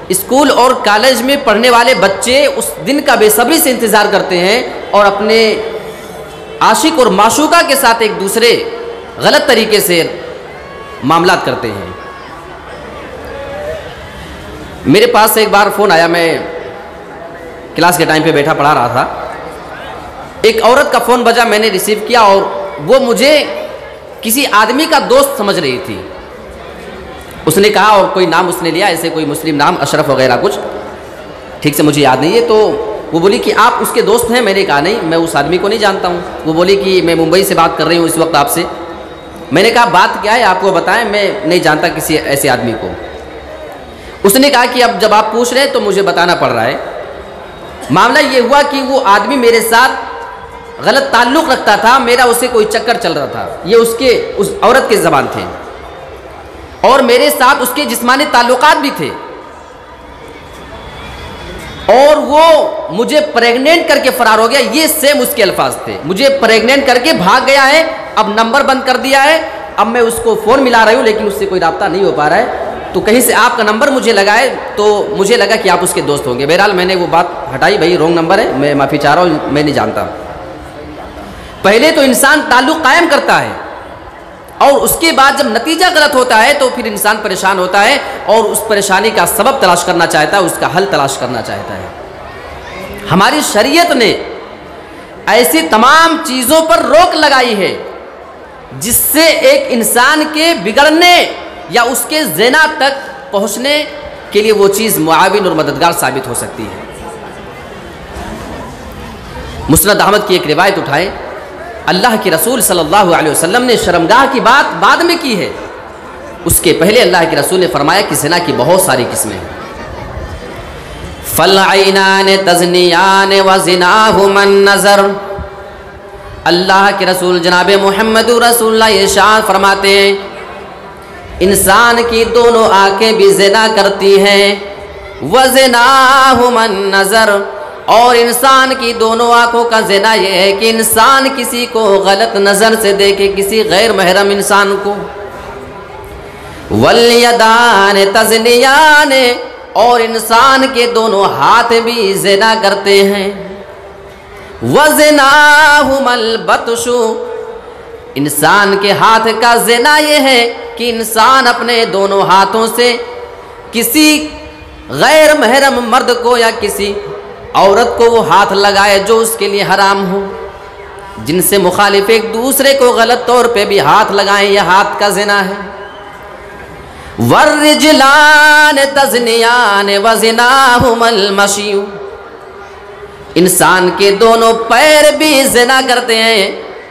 School اور college میں پڑھنے والے بچے اس دن کا بے صبری سے انتظار کرتے ہیں اور اپنے عاشق اور معشوقہ کے ساتھ ایک دوسرے غلط طریقے سے معاملات کرتے ہیں۔ میرے پاس سے ایک بار فون آیا، میں کلاس کے ٹائم پہ بیٹھا پڑھا رہا تھا، ایک عورت کا فون بجا، میں نے ریسیو کیا اور وہ مجھے کسی آدمی کا دوست سمجھ رہی تھی۔ اس نے کہا، اور کوئی نام اس نے لیا، ایسے کوئی مسلم نام، اشرف وغیرہ کچھ، ٹھیک سے مجھے یاد نہیں ہے۔ تو وہ بولی کہ آپ اس کے دوست ہیں؟ میں نے کہا نہیں، میں اس آدمی کو نہیں جانتا ہوں۔ وہ بولی کہ میں ممبئی سے بات کر رہی ہوں اس وقت آپ سے۔ میں نے کہا بات کیا ہے آپ کو بتائیں، میں نہیں جانتا کسی ایسے آدمی کو۔ اس نے کہا کہ اب جب آپ پوچھ رہے ہیں تو مجھے بتانا پڑ رہا ہے۔ معاملہ یہ ہوا کہ وہ آدمی میرے ساتھ غلط تعلق رکھتا تھا، میرا اسے کوئی چکر چل رہا تھا، یہ اس عورت کے زبان تھے، اور میرے ساتھ اس کے جسمانی تعلقات بھی تھے، اور وہ مجھے پریگننٹ کر کے فرار ہو گیا۔ یہ سیم اس کے الفاظ تھے، مجھے پریگننٹ کر کے بھاگ گیا ہے، اب نمبر بند کر دیا ہے، اب میں اس کو فون ملا رہی ہوں لیکن اس سے کوئی رابطہ نہیں ہو پا رہا ہے، تو کہیں سے آپ کا نمبر مجھے لگائے تو مجھے لگا کہ آپ اس کے دوست ہوں گے۔ بہرحال میں نے وہ بات ہٹائی، بھائی رونگ نمبر ہے، میں معافی چاہ رہا ہوں، میں نہیں جانتا۔ پہلے تو انسان تعلق قائم کرتا ہے اور اس کے بعد جب نتیجہ غلط ہوتا ہے تو پھر انسان پریشان ہوتا ہے اور اس پریشانی کا سبب تلاش کرنا چاہتا ہے، اس کا حل تلاش کرنا چاہتا ہے۔ ہماری شریعت نے ایسی تمام چیزوں پر روک لگائی ہے جس سے ایک انسان کے بگڑنے یا اس کے زنا تک پہنچنے کے لیے وہ چیز معاون اور مددگار ثابت ہو سکتی ہے۔ مسند احمد کی ایک روایت اٹھائیں، اللہ کے رسول صلی اللہ علیہ وسلم نے شرمگاہ کی بات بعد میں کی ہے، اس کے پہلے اللہ کے رسول نے فرمایا کہ زنا کی بہت ساری قسمیں ہیں۔ فَالْعَيْنَانِ تَزْنِيَانِ وَزِنَاهُمَا النَّظَرُ، اللہ کے رسول جناب محمد رسول اللہ یہ ارشاد فرماتے ہیں انسان کی دونوں آنکھیں بھی زنا کرتی ہیں، وَزِنَاهُمَا النَّظَرُ، اور انسان کی دونوں آنکھوں کا زنا یہ ہے کہ انسان کسی کو غلط نظر سے دیکھے، کسی غیر محرم انسان کو۔ وَالْيَدَانِ تَزْنِيَانِ، اور انسان کے دونوں ہاتھ بھی زنا کرتے ہیں۔ وَزِنَاهُمَا الْبَطْشُ، انسان کے ہاتھ کا زنا یہ ہے کہ انسان اپنے دونوں ہاتھوں سے کسی غیر محرم مرد کو یا کسی عورت کو وہ ہاتھ لگائے جو اس کے لیے حرام ہو، جن سے مخالف ایک دوسرے کو غلط طور پہ بھی ہاتھ لگائیں، یہ ہاتھ کا زنا ہے۔ وَالرِّجْلَانِ تَزْنِيَانِ وَزِنَاهُمَا الْمَشْيُ، انسان کے دونوں پیر بھی زنا کرتے ہیں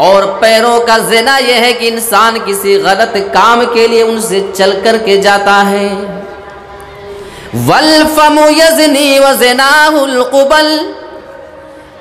اور پیروں کا زنا یہ ہے کہ انسان کسی غلط کام کے لیے ان سے چل کر کے جاتا ہے۔ وَالْفَمُ يَزْنِي وَزِنَاهُ الْقُبَلُ،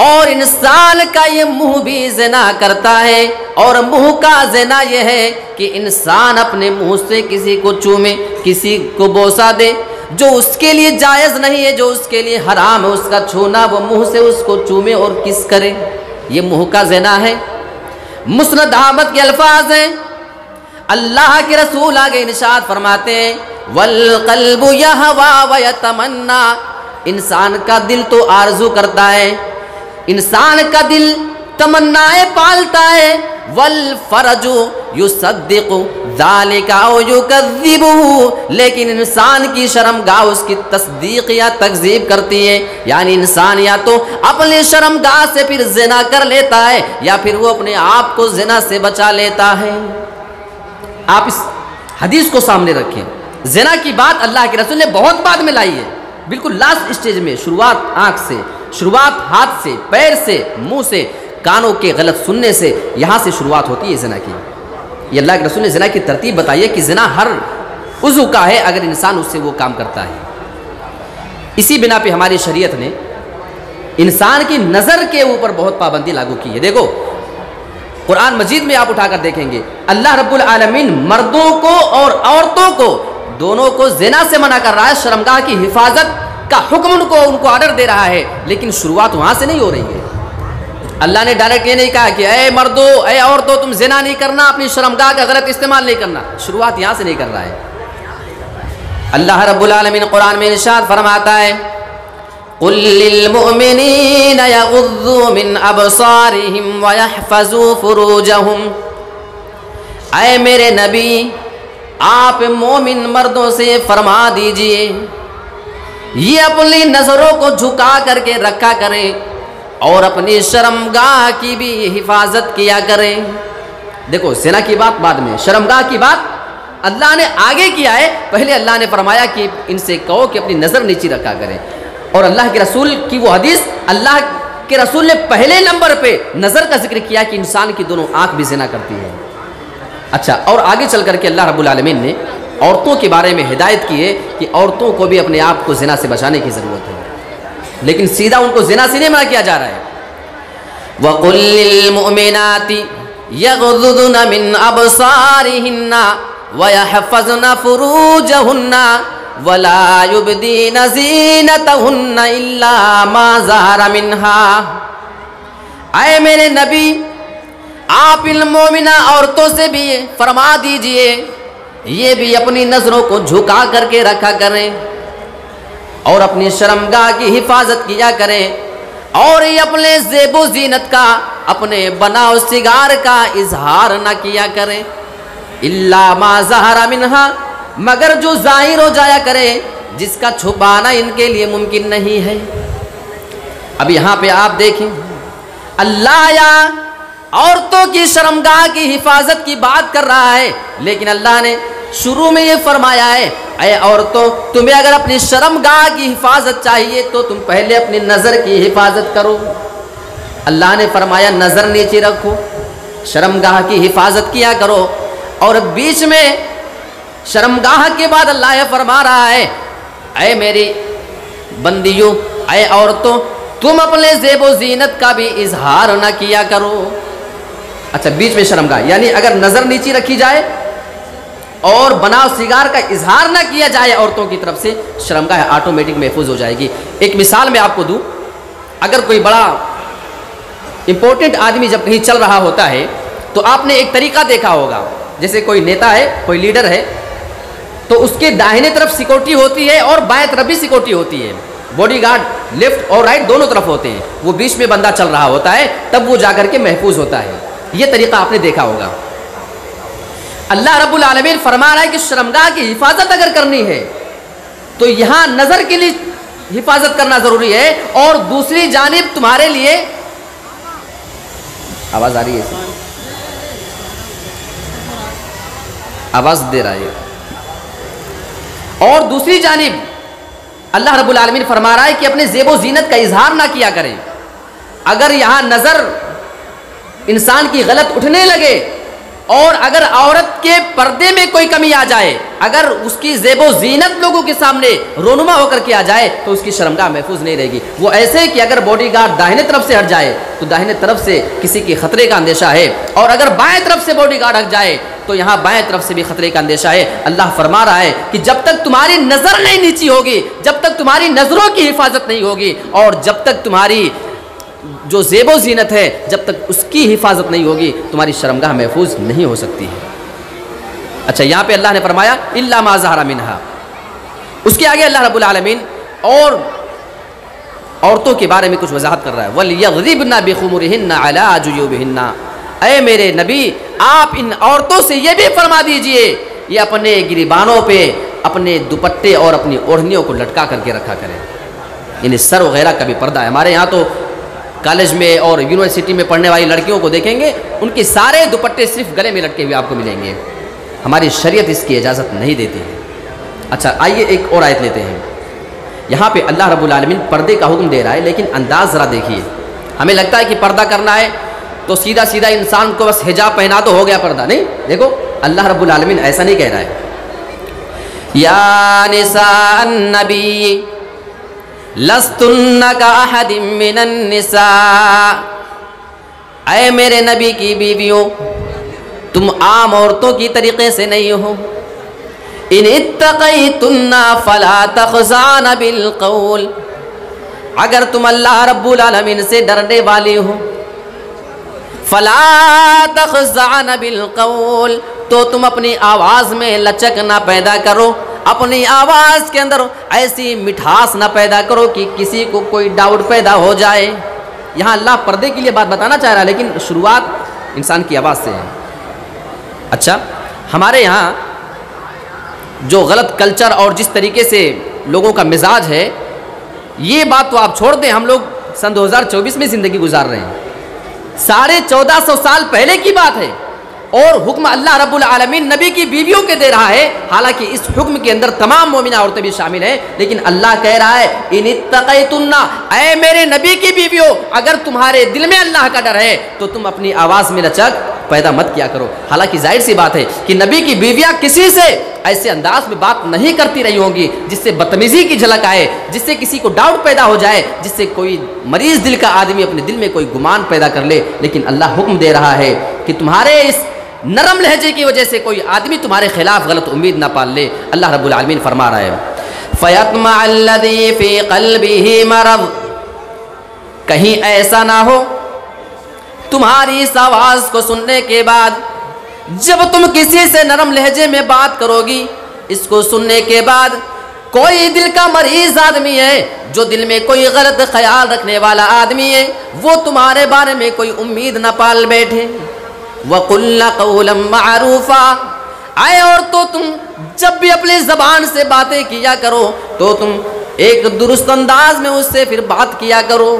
اور انسان کا یہ منہ بھی زنا کرتا ہے، اور منہ کا زنا یہ ہے کہ انسان اپنے منہ سے کسی کو چومے، کسی کو بوسہ دے جو اس کے لیے جائز نہیں ہے، جو اس کے لیے حرام ہے اس کا چھونا، وہ منہ سے اس کو چومے اور کس کرے، یہ منہ کا زنا ہے۔ مسند احمد کے الفاظ ہیں، اللہ کے رسول آگے ارشاد فرماتے ہیں وَالْقَلْبُ يَهْوَى وَيَتَمَنَّى، انسان کا دل تو آرزو کرتا ہے، انسان کا دل تمنائیں پالتا ہے، وَالْفَرَجُ يُصَدِّقُ ذَلِكَ أَوْ يُكَذِّبُهُ، لیکن انسان کی شرمگاہ اس کی تصدیق یا تکذیب کرتی ہے، یعنی انسان یا تو اپنے شرمگاہ سے پھر زنا کر لیتا ہے یا پھر وہ اپنے آپ کو زنا سے بچا لیتا ہے۔ آپ اس حدیث کو سامنے رکھیں، زنا کی بات اللہ کے رسول نے بہت بعد میں لائی ہے، بالکل لاسٹ اسٹیج میں، شروعات آنکھ سے، شروعات ہاتھ سے، پیر سے، منہ سے، کانوں کے غلط سننے سے، یہاں سے شروعات ہوتی ہے زنا کی۔ یہ اللہ کے رسول نے زنا کی ترتیب بتائی ہے کہ زنا ہر عضو کا ہے اگر انسان اس سے وہ کام کرتا ہے۔ اسی بنا پہ ہماری شریعت نے انسان کی نظر کے اوپر بہت پابندی لاگو کی ہے۔ دیکھو قرآن مجید میں آپ اٹھا کر دیکھیں گے اللہ رب العالمین مردوں کو اور عورتوں کو دونوں کو زنا سے منع کر رہا ہے، شرمگاہ کی حفاظت کا حکم ان کو آرڈر دے رہا ہے، لیکن شروعات وہاں سے نہیں ہو رہی ہے۔ اللہ نے ڈائریکٹ یہ نہیں کہا کہ اے مردو اے عورتوں تم زنا نہیں کرنا، اپنی شرمگاہ کا غلط استعمال نہیں کرنا، شروعات یہاں سے نہیں کر رہا ہے۔ اللہ رب العالمین قرآن میں ارشاد فرماتا ہے قل للمؤمنین یغضوا من ابصارہم ویحفظوا فروجہم، اے میرے نبی آپ مومن مردوں سے فرما دیجئے یہ اپنی نظروں کو جھکا کر کے رکھا کریں اور اپنی شرمگاہ کی بھی حفاظت کیا کریں۔ دیکھو زنا کی بات بعد میں، شرمگاہ کی بات اللہ نے آگے کیا ہے۔ پہلے اللہ نے فرمایا کہ ان سے کہو کہ اپنی نظر نیچی رکھا کریں، اور اللہ کے رسول کی وہ حدیث، اللہ کے رسول نے پہلے نمبر پہ نظر کا ذکر کیا کہ انسان کی دونوں آنکھ بھی زنا کرتی ہے۔ اچھا، اور آگے چل کر کے اللہ رب العالمین نے عورتوں کے بارے میں ہدایت کی ہے کہ عورتوں کو بھی اپنے آپ کو زنا سے بچانے کی ضرورت ہے، لیکن سیدھا ان کو زنا سے نہیں منع کیا جا رہا ہے۔ وَقُلْ لِلْمُؤْمِنَاتِ يَغْضُضْنَ مِنْ أَبْصَارِهِنَّ وَيَحْفَظْنَ فُرُوجَهُنَّ وَلَا يُبْدِينَ زِينَتَهُنَّ إِلَّا مَا ظَهَرَ مِنْهَا، اے میرے نبی آپ ان مومنہ عورتوں سے بھی فرما دیجئے یہ بھی اپنی نظروں کو جھکا کر کے رکھا کریں اور اپنی شرمگاہ کی حفاظت کیا کریں، اور یہ اپنے زیب و زینت کا، اپنے بناؤ سگار کا اظہار نہ کیا کریں، الا ما ظہر منہا، مگر جو ظاہر ہو جایا کرے جس کا چھپانا ان کے لیے ممکن نہیں ہے۔ اب یہاں پہ آپ دیکھیں اللہ یا عورتوں کی شرمگاہ کی حفاظت کی بات کر رہا ہے، لیکن اللہ نے شروع میں یہ فرمایا ہے اے عورتوں تمہیں اگر اپنی شرمگاہ کی حفاظت چاہیے تو تم پہلے اپنی نظر کی حفاظت کرو۔ اللہ نے فرمایا نظر نیچے رکھو، شرمگاہ کی حفاظت کیا کرو، اور بیچ میں شرمگاہ کے بعد اللہ یہ فرما رہا ہے اے میری بندیوں، اے عورتوں تم اپنے زیب و زینت کا بھی اظہار نہ کیا کرو۔ اچھا، بیچ میں شرمگاہ، یعنی اگر نظر نیچی رکھی جائے اور بناؤ سگار کا اظہار نہ کیا جائے عورتوں کی طرف سے، شرمگاہ آٹومیٹک محفوظ ہو جائے گی۔ ایک مثال میں آپ کو دوں، اگر کوئی بڑا امپورٹنٹ آدمی جب کہیں چل رہا ہوتا ہے تو آپ نے ایک طریقہ دیکھا ہوگا، جیسے کوئی نیتا ہے، کوئی لیڈر ہے، تو اس کے داہنے طرف سیکورٹی ہوتی ہے اور بائیں طرف بھی سیکورٹی ہوتی ہے، باڈی گارڈ لیفٹ اور رائٹ دونوں طرف ہوتے ہیں، وہ بیچ میں بندہ چل رہا ہوتا ہے تب وہ جا کر کے محفوظ ہوتا ہے۔ یہ طریقہ آپ نے دیکھا ہوگا۔ اللہ رب العالمین فرما رہا ہے کہ شرمگاہ کی حفاظت اگر کرنی ہے تو یہاں نظر کے لیے حفاظت کرنا ضروری ہے، اور دوسری جانب تمہارے لیے آواز آ رہی ہے، آواز دے رہا ہے، اور دوسری جانب اللہ رب العالمین فرما رہا ہے کہ اپنے زیب و زینت کا اظہار نہ کیا کریں۔ اگر یہاں نظر انسان کی غلط اٹھنے لگے اور اگر عورت کے پردے میں کوئی کمی آ جائے، اگر اس کی زیب و زینت لوگوں کے سامنے رونما ہو کر کے آ جائے تو اس کی شرمگاہ محفوظ نہیں رہے گی۔ وہ ایسے کہ اگر باڈی گارڈ داہنے طرف سے ہٹ جائے تو داہنے طرف سے کسی کے خطرے کا اندیشہ ہے، اور اگر بائیں طرف سے باڈی گارڈ ہٹ جائے تو یہاں بائیں طرف سے بھی خطرے کا اندیشہ ہے۔ اللہ فرما رہا ہے کہ جب تک تمہاری نظر نہیں نیچی ہوگی، جب تک تمہاری نظروں کی حفاظت نہیں ہوگی، اور جب تک تمہاری جو زیب و زینت ہے جب تک اس کی حفاظت نہیں ہوگی، تمہاری شرمگاہ محفوظ نہیں ہو سکتی ہے۔ اچھا، یہاں پہ اللہ نے فرمایا الا ما ظہر منہا، اس کے آگے اللہ رب العالمین اور عورتوں کے بارے میں کچھ وضاحت کر رہا ہے وَلْيَغْضِبْنَ بِخُمُرِهِنَّ عَلَىٰ جُيُوبِهِنَّ، اے میرے نبی آپ ان عورتوں سے یہ بھی فرما دیجئے یہ اپنے گریبانوں پہ اپنے دوپٹے اور اپنی اوڑھنیوں کو لٹکا کر کے رکھا کریں، یعنی سر وغیرہ کا بھی پردہ ہے۔ ہمارے یہاں تو کالج میں اور یونیورسٹی میں پڑھنے والی لڑکیوں کو دیکھیں گے ان کے سارے دوپٹے صرف گلے میں لٹکے ہوئے آپ کو ملیں گے، ہماری شریعت اس کی اجازت نہیں دیتی ہے۔ اچھا، آئیے ایک اور آیت لیتے ہیں۔ یہاں پہ اللہ رب العالمین پردے کا حکم دے رہا ہے، لیکن انداز ذرا دیکھیے، ہمیں لگتا ہے کہ پردہ کرنا ہے تو سیدھا سیدھا انسان کو بس حجاب پہنا تو ہو گیا پردہ، نہیں، دیکھو اللہ رب العالمین ایسا نہیں کہہ رہا ہے۔ یا نساء النبی لستن کاحد من النساء، اے میرے نبی کی بیویوں تم عام عورتوں کی طریقے سے نہیں ہو۔ ان اتقیتن فلا تخضعن بالقول، اگر تم اللہ رب العالمین سے ڈرنے والی ہو، فلا تخضعن بالقول، تو تم اپنی آواز میں لچک نہ پیدا کرو، اپنی آواز کے اندر ایسی مٹھاس نہ پیدا کرو کہ کسی کو کوئی ڈاؤٹ پیدا ہو جائے۔ یہاں اللہ پردے کے لیے بات بتانا چاہ رہا ہے، لیکن شروعات انسان کی آواز سے ہے۔ اچھا، ہمارے یہاں جو غلط کلچر اور جس طریقے سے لوگوں کا مزاج ہے، یہ بات تو آپ چھوڑ دیں، ہم لوگ سن 2024 میں زندگی گزار رہے ہیں، 1450 سال پہلے کی بات ہے، اور حکم اللہ رب العالمین نبی کی بیویوں کے دے رہا ہے، حالانکہ اس حکم کے اندر تمام مومنہ عورتیں بھی شامل ہیں، لیکن اللہ کہہ رہا ہے ان اتقیتن، اے میرے نبی کی بیویوں، اگر تمہارے دل میں اللہ کا ڈر ہے تو تم اپنی آواز میں لچک پیدا مت کیا کرو۔ حالانکہ ظاہر سی بات ہے کہ نبی کی بیویاں کسی سے ایسے انداز میں بات نہیں کرتی رہی ہوں گی جس سے بدتمیزی کی جھلک آئے، جس سے کسی کو ڈاؤٹ پیدا ہو جائے، جس سے کوئی مریض دل کا آدمی اپنے دل میں کوئی گمان پیدا کر لے، لیکن اللہ حکم دے رہا ہے کہ تمہارے اس نرم لہجے کی وجہ سے کوئی آدمی تمہارے خلاف غلط امید نہ پال لے۔ اللہ رب العالمین فرما رہا ہے فَيَطْمَعَ الَّذِي فِي قَلْبِهِ مَرَضٌ، کہیں ایسا نہ ہو تمہاری اس آواز کو سننے کے بعد، جب تم کسی سے نرم لہجے میں بات کرو گی، اس کو سننے کے بعد کوئی دل کا مریض آدمی ہے، جو دل میں کوئی غلط خیال رکھنے والا آدمی ہے، وہ تمہارے بارے میں کوئی امید نہ پال بیٹھے۔ وَقُلْنَ قَوْلًا مَعْرُوفًا، آئے اور تو تم جب بھی اپنی زبان سے باتیں کیا کرو تو تم ایک درست انداز میں اس سے پھر بات کیا کرو۔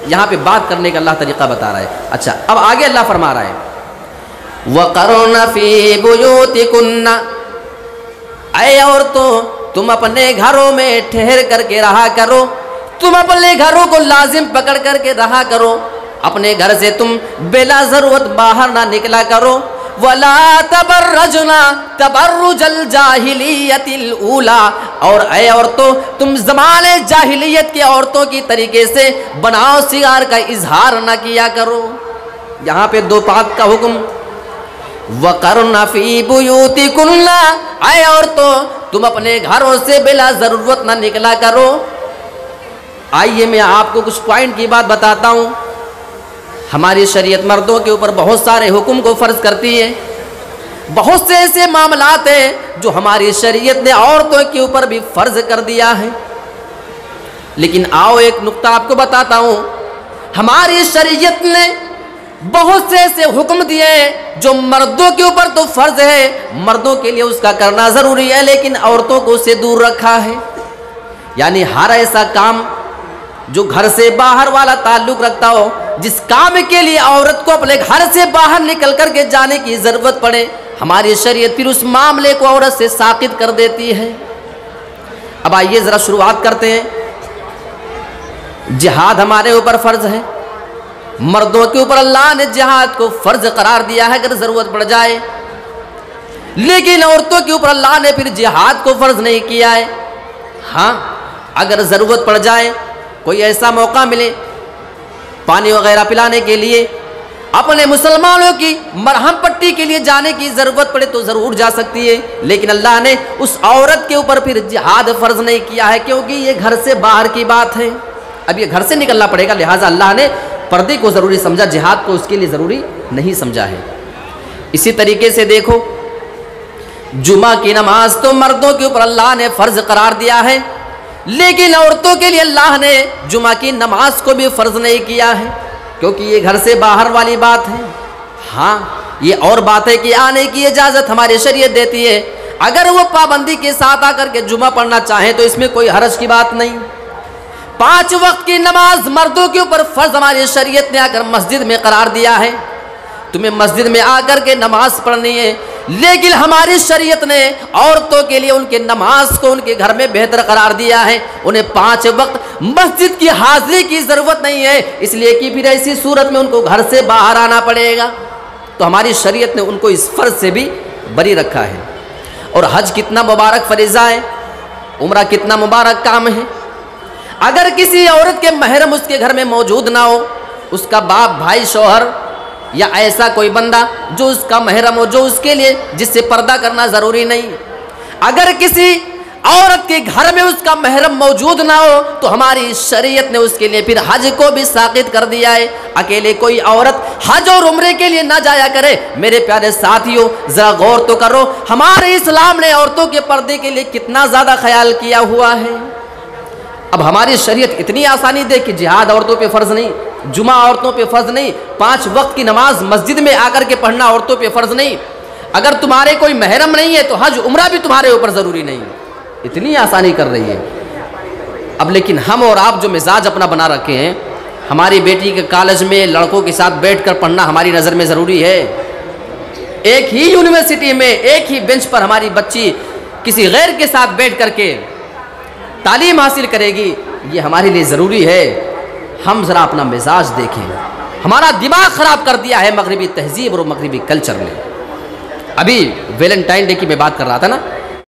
یہاں پہ بات کرنے کا اللہ طریقہ بتا رہا ہے۔ اچھا، اب آگے اللہ فرما رہا ہے وَقَرْنَ فِي بُيُوتِكُنَّ، اے عورتوں تم اپنے گھروں میں ٹھہر کر کے رہا کرو، تم اپنے گھروں کو لازم پکڑ کر کے رہا کرو، اپنے گھر سے تم بلا ضرورت باہر نہ نکلا کرو۔ وَلَا تَبَرَّجْنَ تَبَرُّجَ الْجَاهِلِيَّةِ الْأُولَى، اور اے عورتوں تم زمانے جاہلیت کے عورتوں کی طریقے سے بناؤ سنگار کا اظہار نہ کیا کرو۔ یہاں پہ دو بات کا حکم، وَقَرْنَ فِي بُيُوتِكُنَّ، اے عورتوں تم اپنے گھروں سے بلا ضرورت نہ نکلا کرو۔ آئیے میں آپ کو کچھ پوائنٹ کی بات بتاتا ہوں۔ ہماری شریعت مردوں کے اوپر بہت سارے حکم کو فرض کرتی ہے، بہت سے ایسے معاملات ہیں جو ہماری شریعت نے عورتوں کے اوپر بھی فرض کر دیا ہے، لیکن آؤ ایک نقطہ آپ کو بتاتا ہوں۔ ہماری شریعت نے بہت سے ایسے حکم دیے ہیں جو مردوں کے اوپر تو فرض ہے، مردوں کے لیے اس کا کرنا ضروری ہے، لیکن عورتوں کو اس سے دور رکھا ہے۔ یعنی ہر ایسا کام جو گھر سے باہر والا تعلق رکھتا ہو، جس کام کے لیے عورت کو اپنے گھر سے باہر نکل کر کے جانے کی ضرورت پڑے، ہماری شریعت پھر اس معاملے کو عورت سے ساقط کر دیتی ہے۔ اب آئیے ذرا شروعات کرتے ہیں۔ جہاد ہمارے اوپر فرض ہے، مردوں کے اوپر اللہ نے جہاد کو فرض قرار دیا ہے اگر ضرورت پڑ جائے، لیکن عورتوں کے اوپر اللہ نے پھر جہاد کو فرض نہیں کیا ہے۔ ہاں، اگر ضرورت پڑ جائے، کوئی ایسا موقع ملے پانی وغیرہ پلانے کے لیے، اپنے مسلمانوں کی مرہم پٹی کے لیے جانے کی ضرورت پڑے تو ضرور جا سکتی ہے، لیکن اللہ نے اس عورت کے اوپر پھر جہاد فرض نہیں کیا ہے، کیونکہ یہ گھر سے باہر کی بات ہے، اب یہ گھر سے نکلنا پڑے گا، لہٰذا اللہ نے پردے کو ضروری سمجھا، جہاد کو اس کے لیے ضروری نہیں سمجھا ہے۔ اسی طریقے سے دیکھو، جمعہ کی نماز تو مردوں کے اوپر اللہ نے فرض قرار دیا ہے، لیکن عورتوں کے لیے اللہ نے جمعہ کی نماز کو بھی فرض نہیں کیا ہے، کیونکہ یہ گھر سے باہر والی بات ہے۔ ہاں، یہ اور بات ہے کہ آنے کی اجازت ہماری شریعت دیتی ہے، اگر وہ پابندی کے ساتھ آ کر کے جمعہ پڑھنا چاہیں تو اس میں کوئی حرج کی بات نہیں۔ 5 وقت کی نماز مردوں کے اوپر فرض ہماری شریعت نے آ کر مسجد میں قرار دیا ہے، تمہیں مسجد میں آ کر کے نماز پڑھنی ہے، لیکن ہماری شریعت نے عورتوں کے لیے ان کے نماز کو ان کے گھر میں بہتر قرار دیا ہے، انہیں 5 وقت مسجد کی حاضری کی ضرورت نہیں ہے، اس لیے کہ پھر ایسی صورت میں ان کو گھر سے باہر آنا پڑے گا، تو ہماری شریعت نے ان کو اس فرض سے بھی بری رکھا ہے۔ اور حج کتنا مبارک فریضہ ہے، عمرہ کتنا مبارک کام ہے۔ اگر کسی عورت کے محرم اس کے گھر میں موجود نہ ہو، اس کا باپ، بھائی، شوہر یا ایسا کوئی بندہ جو اس کا محرم ہو، جو اس کے لیے جس سے پردہ کرنا ضروری نہیں، اگر کسی عورت کے گھر میں اس کا محرم موجود نہ ہو تو ہماری شریعت نے اس کے لیے پھر حج کو بھی ساقط کر دیا ہے. اکیلے کوئی عورت حج اور عمرے کے لیے نہ جایا کرے. میرے پیارے ساتھیوں ذرا غور تو کرو, ہمارے اسلام نے عورتوں کے پردے کے لیے کتنا زیادہ خیال کیا ہوا ہے. اب ہماری شریعت اتنی آسانی دے کہ جہاد عورتوں پہ فرض نہیں, جمعہ عورتوں پہ فرض نہیں, 5 وقت کی نماز مسجد میں آ کر کے پڑھنا عورتوں پہ فرض نہیں, اگر تمہارے کوئی محرم نہیں ہے تو حج عمرہ بھی تمہارے اوپر ضروری نہیں. اتنی آسانی کر رہی ہے. اب لیکن ہم اور آپ جو مزاج اپنا بنا رکھے ہیں, ہماری بیٹی کے کالج میں لڑکوں کے ساتھ بیٹھ کر پڑھنا ہماری نظر میں ضروری ہے. ایک ہی یونیورسٹی میں ایک ہی بینچ پر ہماری بچی کسی غیر کے ساتھ بیٹھ کر کے تعلیم حاصل کرے گی, یہ ہمارے لیے ضروری ہے. ہم ذرا اپنا مزاج دیکھیں, ہمارا دماغ خراب کر دیا ہے مغربی تہذیب اور مغربی کلچر نے. ابھی ویلنٹائن ڈے کی میں بات کر رہا تھا نا,